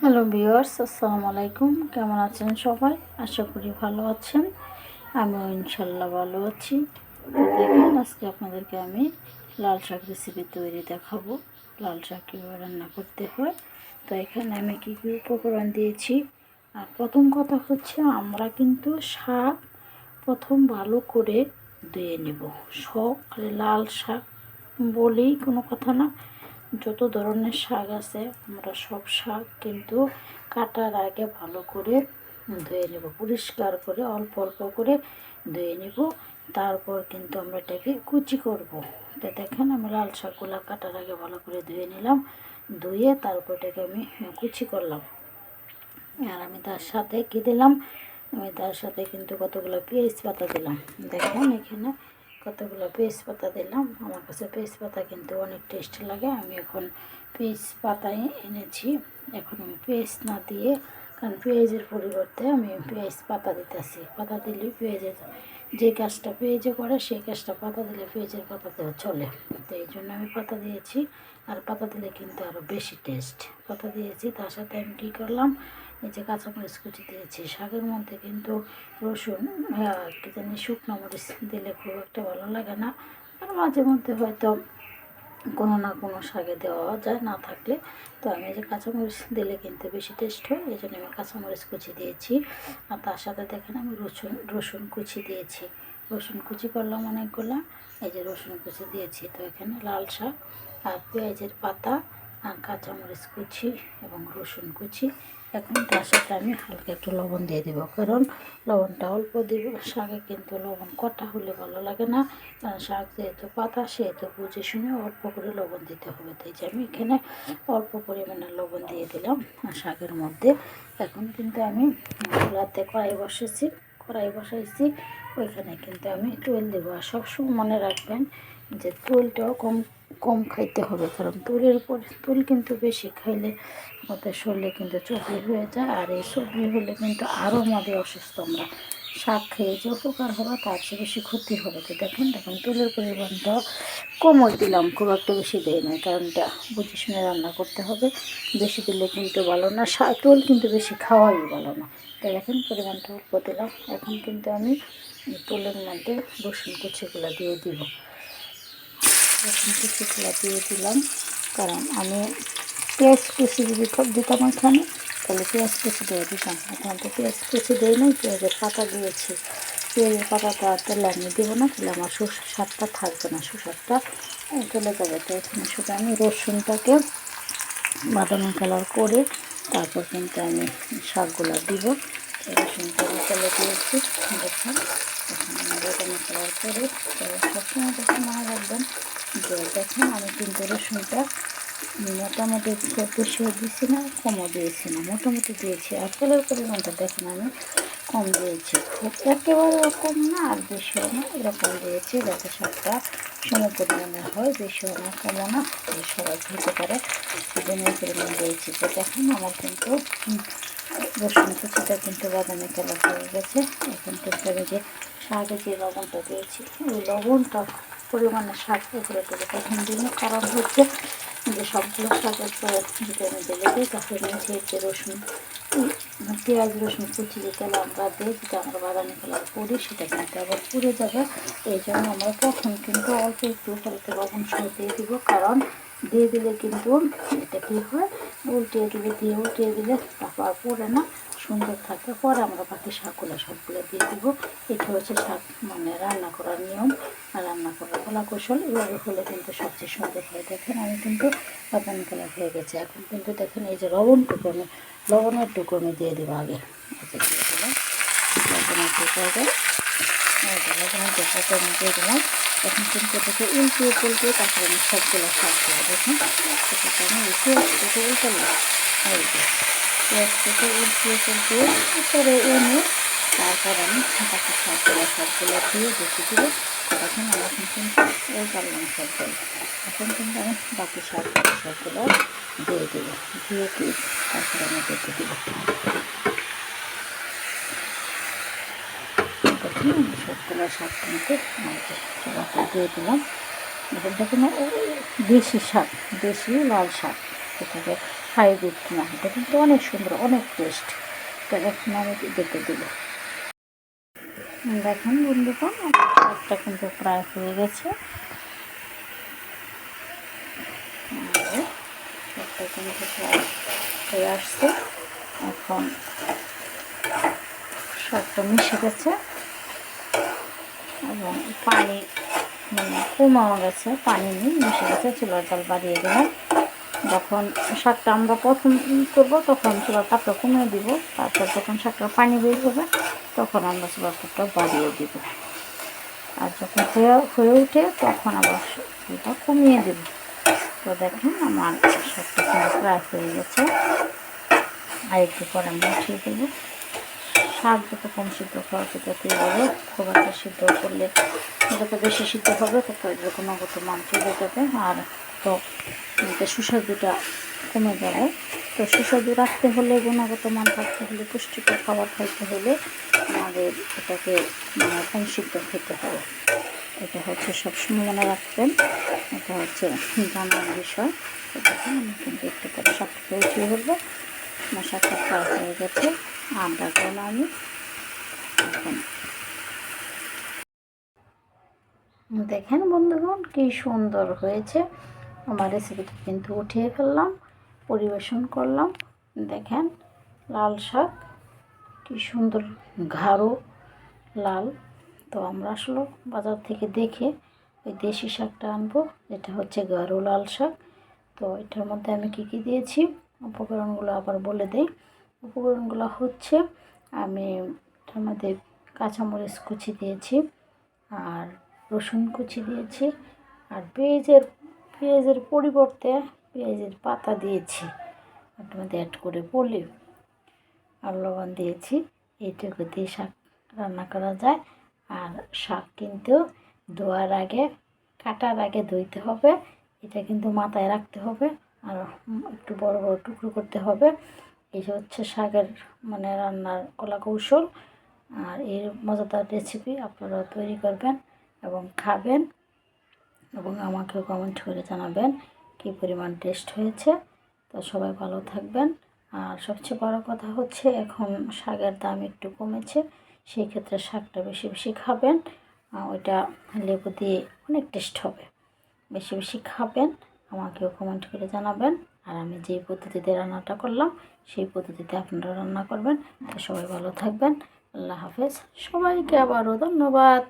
Hello viewers, আসসালামু আলাইকুম। কেমন আছেন সবাই? আশা করি ভালো আছেন। আমিও ইনশাল্লাহ ভালো আছি। তো দেখেন, আজকে আপনাদেরকে আমি লাল শাক রেসিপি তৈরি দেখাবো। লাল শাক কীভাবে রান্না করতে হয়। তো এখানে আমি কী কী উপকরণ দিয়েছি। আর প্রথম কথা হচ্ছে, আমরা কিন্তু শাক প্রথম ভালো করে ধুয়ে নেব। সব খালি লাল শাক বলেই কোনো কথা না, যত ধরনের শাক আছে আমরা সব শাক কিন্তু কাটার আগে ভালো করে ধুয়ে নেব, পরিষ্কার করে অল্প অল্প করে ধুয়ে নেব। তারপর কিন্তু আমরা এটাকে কুচি করব। তো দেখেন, আমি লাল শাকগুলো কাটার আগে ভালো করে ধুয়ে নিলাম। ধুয়ে তারপর এটাকে আমি কুচি করলাম। আর আমি তার সাথে কী দিলাম, আমি তার সাথে কিন্তু কতগুলো পেঁয়াজ পাতা দিলাম। দেখেন এখানে কতগুলো পেঁয়াজ পাতা দিলাম। আমার কাছে পেঁয়াজ পাতা কিন্তু অনেক টেস্ট লাগে। আমি এখন পেঁয়াজ পাতাই এনেছি। এখন আমি পেঁয়াজ না দিয়ে, কারণ পেঁয়াজের পরিবর্তে আমি পেঁয়াজ পাতা দিতেছি। পাতা দিলে পেঁয়াজের যে কাজটা পেঁয়াজে করে, সেই কাজটা পাতা দিলে পেঁয়াজের পাতাতেও চলে। তো এই জন্য আমি পাতা দিয়েছি। আর পাতা দিলে কিন্তু আরও বেশি টেস্ট। পাতা দিয়েছি, তার সাথে আমি কী করলাম, এই যে কাঁচামরিচ কুচি দিয়েছি। শাকের মধ্যে কিন্তু রসুন কী জানি শুকনো মরিচ দিলে খুব একটা ভালো লাগে না। আর মাঝে মধ্যে হয়তো কোনো না কোনো শাকে দেওয়া যায়, না থাকলে। তো আমি এই যে কাঁচামরিচ দিলে কিন্তু বেশি টেস্ট হয়, এই জন্য আমি কাঁচামরিচ কুচি দিয়েছি। আর তার সাথে দেখেন আমি রসুন কুচি দিয়েছি। রসুন কুচি করলাম অনেকগুলো। এই যে রসুন কুচি দিয়েছি। তো এখানে লাল শাক আর পেঁয়াজের পাতা আর কাঁচামরিচ কুচি এবং রসুন কুচি। এখন তার সাথে আমি হালকা একটু লবণ দিয়ে দেবো, কারণ লবণটা অল্প দিব। শাকে কিন্তু লবণ কটা হলে ভালো লাগে না, কারণ শাক যেহেতু পাতা সেহেতু বুঝে শুনে অল্প করে লবণ দিতে হবে। তাই যে আমি এখানে অল্প পরিমাণে লবণ দিয়ে দিলাম শাকের মধ্যে। এখন কিন্তু আমি চুলাতে কড়াই বসাইছি। ওইখানে কিন্তু আমি তেল দেবো। আর সবসময় মনে রাখবেন যে তেলটাও কম কম খাইতে হবে, কারণ তেল কিন্তু বেশি খাইলে আমাদের শরীরে কিন্তু চর্বি হয়ে যায়। আর এই চর্বি হলে কিন্তু আরও আমাদের অসুস্থ। আমরা শাক খেয়ে যে উপকার হবে তার চেয়ে বেশি ক্ষতি হবে। তো দেখেন তেলের পরিমাণটা কমই দিলাম, খুব একটা বেশি দেয় না, কারণ এটা বুঝে শুনে রান্না করতে হবে। বেশি দিলে কিন্তু ভালো না, তেল কিন্তু বেশি খাওয়াই ভালো না। তো দেখেন পরিমাণটা অল্প দিলাম। এখন কিন্তু আমি তেলের মধ্যে রসুন কুচিগুলো দিয়ে দিব। রসুন কুচিগুলো দিয়ে দিলাম, কারণ আমি পেঁয়াজ কুচি যদি দিতাম এখানে, তাহলে পেঁয়াজ কুচি দিয়ে দিতাম। এখন তো পেঁয়াজ কুচি দিই নাই, পেঁয়াজের পাতা দিয়েছি। পেঁয়াজের পাতাটা তেলে আমি দেবো না, তাহলে আমার স্বাদটা থাকবে না, সুস্বাদটা চলে যাবে। তো এখানে শুধু আমি রসুনটাকে বাদামি কালার করে তারপর কিন্তু আমি শাকগুলো দিব। রসুনটা তেলে দিয়েছি। দেখুন এখন আমি বাদামি কালার করে, সবসময় দেখুন মনে রাখবেন যে দেখুন আমি কিন্তু রসুনটা মোটামুটি খুব বেশিও দিয়েছি না, কমও দিয়েছি না, মোটামুটি দিয়েছি। আর তেলের পরিমাণটা দেখুন আমি কম দিয়েছি, খুব একেবারে কম না আর বেশিও না, এরকম দিয়েছি যাতে শাকটা সম পরিমাণে হয়, বেশিও না কমও না, সবাই খেতে পারে। সেজন্য পরিমাণ দিয়েছি। তো দেখুন আমার কিন্তু রসুন কুচিটা কিন্তু বাদামি কালার হয়ে গেছে। এখন কিন্তু আমি যে শাকে যে লবণটা দিয়েছি, ওই লবণটা পরিমাণে শাক উপরে দেবো। তখন দিন কারণ হচ্ছে যে সবগুলো শাকের পরে যদি আমি ঢেলে দিই, তাহলে নিচে যে রসুন পেঁয়াজ রসুন কুচি যে তেল আমরা দিই, যেটা আমরা বাদামি কালার করি, সেটা কিন্তু আবার পুড়ে যাবে। এই জন্য আমরা প্রথম কিন্তু অল্প একটু উপরে লবণ সহ দিয়ে দিব, কারণ দিয়ে দিলে কিন্তু এটা কী হয়, উল্টিয়ে দিলে তারপর পরে না, সুন্দর থাকে। পরে আমরা বাকি শাকগুলো সবগুলো দিয়ে দিব। এটা হচ্ছে শাক রান্না করার নিয়ম আর রান্না করার কলা কৌশল। এভাবে হলে কিন্তু সবচেয়ে সুন্দর হয়। দেখেন আমি কিন্তু বাদামি কালার হয়ে গেছে। এখন কিন্তু দেখেন এই যে লবণের টুকু আমি দিয়ে দেবো আগে। দিয়ে দিলাম লবণের টুকু আগে, লবণের টুকু আমি দিয়ে দিলাম। এখন কিন্তু এটাকে উল্টিয়ে তারপরে আমি সবগুলো শাক দেবো। দেখুন এটাকে আমি পেঁয়াজ থেকে উল্টালাম। এই যে পেঁয়াজ থেকে উল্টিয়ে উপরে এনে তারপর আমি বাকি সবগুলো দিয়ে দেখে দিলে তখন আমি এখন কিন্তু উল্টালাম সবগুলো। এখন কিন্তু আমি বাকি সবগুলো দিয়ে দেবো, দিয়ে তারপরে আমি দেখে দেবো। দেখুন আমি সবগুলো শাক কিন্তু চুলাতে দিয়ে দিলাম। এখন দেখুন দেশি শাক, দেশি লাল শাক, এটাকে খাই দিচ্ছি না, এটা কিন্তু অনেক সুন্দর, অনেক টেস্ট। এটা এখন আমি দেখে দেব। দেখুন বন্ধুগণ, শাকটা কিন্তু প্রায় হয়ে গেছে। শাকটা কিন্তু প্রায় হয়ে আসছে। এখন শাকটা মিশে গেছে এবং পানি কমাও গেছে, পানি নেই, মিশে গেছে। চুলার জাল বাড়িয়ে দিলাম। যখন শাকটা আমরা প্রথম করবো তখন চুলার তাপটা কমিয়ে দিব, তারপর যখন শাকটা পানি বের হবে তখন আমরা চুলার তাপটা বাড়িয়ে দিব। আর যখন হয়ে ওঠে তখন আবার চুলটা কমিয়ে দেব। তো দেখেন আমার শাকটা কিন্তু প্রায় হয়ে গেছে। আর একটু পরে আমি উঠিয়ে দেবো। শাক যত কম সিদ্ধ খাওয়া ততই ভালো। খুব একটা সিদ্ধ করলে যত বেশি সিদ্ধ হবে তত এর গুণগত মান চলে যাবে, আর তো সুস্বাদুটা কমে যাবে। তো সুস্বাদু রাখতে হলে, গুণগত মান রাখতে হলে, পুষ্টিকর খাবার খাইতে হলে আমাদের এটাকে কম সিদ্ধ খেতে হবে। এটা হচ্ছে সবসময় মনে রাখবেন, এটা হচ্ছে জানার বিষয়। তো দেখুন আমি কিন্তু একটু করে শাকটাকে উঠিয়ে ফেলবো। আমার শাকটা ফ্রাই হয়ে গেছে। আর দেখুন আমি এখন দেখেন বন্ধুগণ কি সুন্দর হয়েছে। আমার রেসিপিটা কিন্তু উঠিয়ে ফেললাম, পরিবেশন করলাম। দেখেন লাল শাক কি সুন্দর গাঢ় লাল। তো আমরা আসলে বাজার থেকে দেখে ওই দেশি শাকটা আনবো, যেটা হচ্ছে গাঢ় লাল শাক। তো এটার মধ্যে আমি কি কি দিয়েছি উপকরণগুলো আবার বলে দিই। উপকরণগুলো হচ্ছে, আমি এটার মধ্যে কাঁচামরিচ কুচি দিয়েছি, আর রসুন কুচি দিয়েছি, আর পেঁয়াজের পরিবর্তে পেঁয়াজের পাতা দিয়েছি, ওটার মধ্যে অ্যাড করে বলি, আর লবণ দিয়েছি। এইটুকু দিয়ে শাক রান্না করা যায়। আর শাক কিন্তু ধোয়ার আগে, কাটার আগে ধুইতে হবে, এটা কিন্তু মাথায় রাখতে হবে। আর একটু বড় বড় টুকরো করতে হবে। এই হচ্ছে শাকের রান্নার কলা কৌশল। আর এই মজাদার রেসিপি আপনারা তৈরি করবেন এবং খাবেন, এবং আমাকেও কমেন্ট করে জানাবেন কী পরিমাণ টেস্ট হয়েছে। তো সবাই ভালো থাকবেন। আর সবচেয়ে বড় কথা হচ্ছে, এখন শাকের দাম একটু কমেছে, সেই ক্ষেত্রে শাকটা বেশি বেশি খাবেন। ওইটা লেবু দিয়ে অনেক টেস্ট হবে। বেশি বেশি খাবেন, আমাকেও কমেন্ট করে জানাবেন। আর আমি যেই পদ্ধতিতে রান্নাটা করলাম সেই পদ্ধতিতে আপনারা রান্না করবেন। তো সবাই ভালো থাকবেন। আল্লাহ হাফেজ। সবাইকে আবারও ধন্যবাদ।